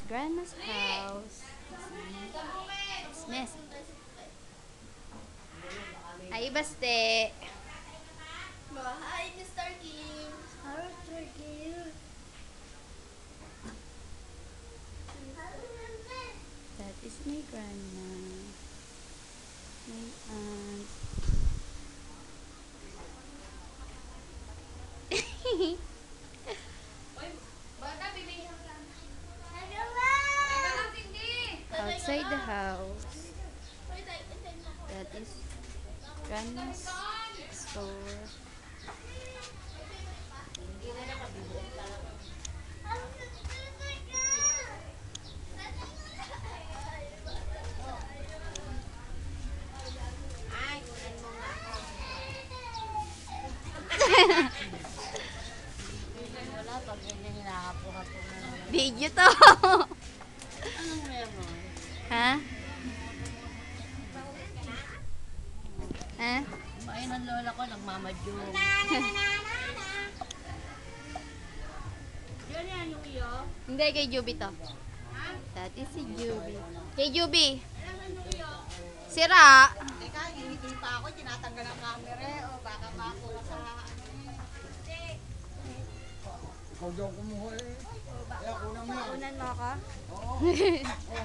Grandma's house. It's messy. Ay, baste. Hi, Mr. Kim. Hi, Mr. Kim. That is my grandma. My aunt. Outside the house. That is grandma's store. Wala pag hindi hinahapo-hapo na naman. Video to. Anong meron? Ha? Ha? Kumain ng lola ko, nagmamadyong. Yan yan yung iyo. Hindi, kay Juby to. That is si Juby. Kay Juby. Sira. Teka, hindi pa ako, tinatanggal ang camera. O baka makuha sa Ikaw daw kumuha eh. Kaya kunan mo yan. unan mo ako. Oo.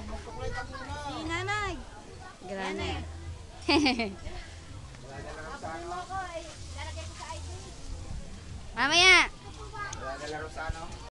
Magtuklay ka muna. Si nanay. Grana. Kunin mo ako, lalagay ko sa ID. Mamaya. Wala na laro sa ano?